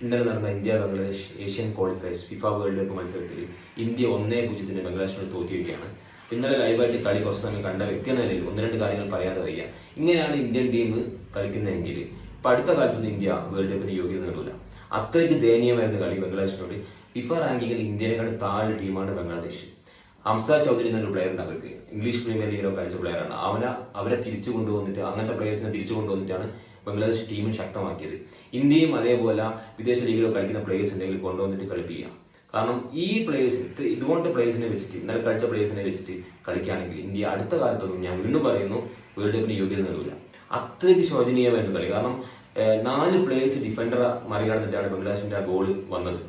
ഇന്നലെ നടന്ന India Bangladesh Asian qualifiers FIFA world cup മത്സരത്തിൽ ഇന്ത്യ 1-0 ബംഗ്ലാദേശിനോട് തോറ്റിരിക്കുകയാണ്. ഇന്നലെ ലൈവായിട്ട് കളി കുറച്ച് സമയം കണ്ട വ്യക്തി എന്ന നിലയിൽ ഒന്ന് രണ്ട് കാര്യങ്ങൾ പറയാതെ വയ്യ. ഇങ്ങനെയാണ് ഇന്ത്യൻ ടീം കളിക്കുന്നതെങ്കിൽ ഇപ്പൊ അടുത്ത കാലത്തൊന്നും ഇന്ത്യ വേൾഡ് കപ്പിന് യോഗ്യത നേടില്ല. അത്രയ്ക്ക് ദയനീയമായിരുന്ന കളി ബംഗ്ലാദേശിനോട്. ഫിഫ റാങ്കിങ്ങിൽ ഇന്ത്യയെക്കാൾ താഴെ ടീമാണ് ബംഗ്ലാദേശ്. ഹംസ ചൗധരി എന്നൊരു പ്ലെയർ ഉണ്ട്, അവർക്ക് ഇംഗ്ലീഷ് പ്രീമിയർ ലീഗിലൊക്കെ കളിച്ച പ്ലെയറാണ്. അവരെ തിരിച്ചു കൊണ്ടുവന്നിട്ട് അങ്ങനത്തെ പ്ലേയേഴ്സിനെ തിരിച്ചു കൊണ്ടുവന്നിട്ടാണ് ബംഗ്ലാദേശ് ടീമിൽ ശക്തമാക്കിയത്. ഇന്ത്യയും അതേപോലെ വിദേശ ലീഗിലോ കളിക്കുന്ന പ്ലേയേഴ്സ് ഉണ്ടെങ്കിൽ കൊണ്ടുവന്നിട്ട് കളിപ്പിക്കുക. കാരണം ഈ പ്ലേയേഴ്സ് ഇതുപോലത്തെ പ്ലേയേഴ്സിനെ വെച്ചിട്ട് ഇന്നലെ കളിച്ച പ്ലേയേഴ്സിനെ വെച്ചിട്ട് കളിക്കുകയാണെങ്കിൽ ഇന്ത്യ അടുത്ത കാലത്തൊന്നും, ഞാൻ വീണ്ടും പറയുന്നു, വേൾഡ് കപ്പിന് യോഗ്യത നേടില്ല. അത്രയ്ക്ക് ശോചനീയമായിരുന്നു കളി. കാരണം 4 പ്ലേയേഴ്സ് ഡിഫൻഡറെ മറികടന്നിട്ടാണ് ബംഗ്ലാദേശിന്റെ ആ ഗോൾ വന്നത്.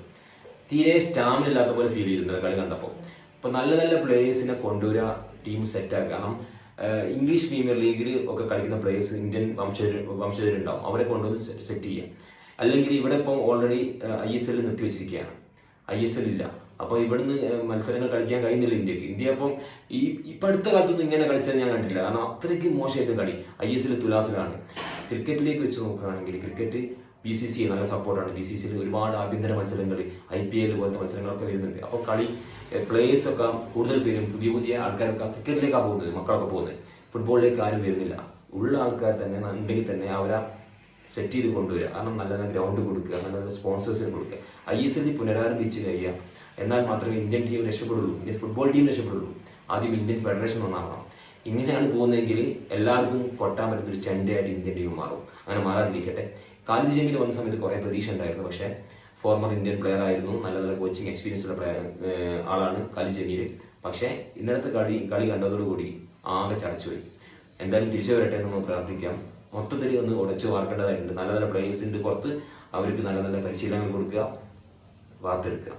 തീരെ സ്റ്റാമിന ഇല്ലാത്ത പോലെ ഫീൽ ചെയ്തിരുന്നത് കളി കണ്ടപ്പോൾ. അപ്പൊ നല്ല നല്ല പ്ലേയേഴ്സിനെ കൊണ്ടുവരിക, ടീം സെറ്റാക്കുക. കാരണം ഇംഗ്ലീഷ് പ്രീമിയർ ലീഗിൽ ഒക്കെ കളിക്കുന്ന പ്ലേയേഴ്സ് ഇന്ത്യൻ വംശജരുണ്ടാവും, അവരെ കൊണ്ടുവന്ന് സെറ്റ് ചെയ്യാം. അല്ലെങ്കിൽ ഇവിടെ ഇപ്പം ഓൾറെഡി ISL നിർത്തിവെച്ചിരിക്കുകയാണ്, ISL ഇല്ല. അപ്പൊ ഇവിടുന്ന് മത്സരങ്ങൾ കളിക്കാൻ കഴിയുന്നില്ല ഇന്ത്യക്ക്. ഇന്ത്യ അപ്പം ഇപ്പൊ അടുത്ത കാലത്തൊന്നും ഇങ്ങനെ കളിച്ചത് ഞാൻ കണ്ടില്ല. കാരണം അത്രയ്ക്ക് മോശമായിട്ട് കളി. ISL തുലാസിലാണ്. ക്രിക്കറ്റിലേക്ക് വെച്ച് നോക്കുകയാണെങ്കിൽ ക്രിക്കറ്റ് BCCI നല്ല സപ്പോർട്ടാണ്. BCCI ഒരുപാട് ആഭ്യന്തര മത്സരങ്ങൾ, IPL പോലത്തെ മത്സരങ്ങളൊക്കെ വരുന്നുണ്ട്. അപ്പോൾ കളി പ്ലേയേഴ്സ് ഒക്കെ കൂടുതൽ പേരും പുതിയ ആൾക്കാരൊക്കെ ക്രിക്കറ്റിലേക്കാണ് പോകുന്നത്, മക്കളൊക്കെ പോകുന്നത്. ഫുട്ബോളിലേക്ക് ആരും വരുന്നില്ല. ഉള്ള ആൾക്കാർ തന്നെ ഉണ്ടെങ്കിൽ തന്നെ അവരെ സെറ്റ് ചെയ്ത് കൊണ്ടുവരിക. കാരണം നല്ല നല്ല ഗ്രൗണ്ട് കൊടുക്കുക, നല്ല നല്ല സ്പോൺസേഴ്സിന് കൊടുക്കുക. ISL പുനരാരംഭിച്ച് കഴിയുക. എന്നാൽ മാത്രമേ ഇന്ത്യൻ ടീം രക്ഷപ്പെടുള്ളൂ, ഇന്ത്യൻ ഫുട്ബോൾ ടീം രക്ഷപ്പെടുള്ളൂ. ആദ്യം ഇന്ത്യൻ ഫെഡറേഷൻ ഒന്നാവണം. ഇങ്ങനെയാണ് പോകുന്നതെങ്കിൽ എല്ലാവർക്കും കൊട്ടാൻ പറ്റുന്നൊരു ചെണ്ടയായിട്ട് ഇന്ത്യൻ ടീം മാറും. അങ്ങനെ മാറാതിരിക്കട്ടെ. ഖാലിദ് ജമീൽ വന്ന സമയത്ത് കുറേ പ്രതീക്ഷ ഉണ്ടായിരുന്നു. പക്ഷേ ഫോർമർ ഇന്ത്യൻ പ്ലെയർ ആയിരുന്നു, നല്ല നല്ല കോച്ചിങ് എക്സ്പീരിയൻസ് ഉള്ള ആളാണ് ഖാലിദ് ജമീൽ. പക്ഷേ ഇന്നലത്തെ കളി കണ്ടതോടുകൂടി ആകെ ചടച്ചുപോയി. എന്തായാലും തിരിച്ചു വരട്ടെ എന്ന് നമുക്ക് പ്രാർത്ഥിക്കാം. മൊത്തത്തിൽ ഒന്ന് ഉടച്ചു വാർക്കേണ്ടതായിട്ടുണ്ട്. നല്ല നല്ല പ്ലേയേഴ്സിന്റെ പുറത്ത് അവർക്ക് നല്ല നല്ല പരിശീലനങ്ങൾ കൊടുക്കുക, വാർത്തെടുക്കുക.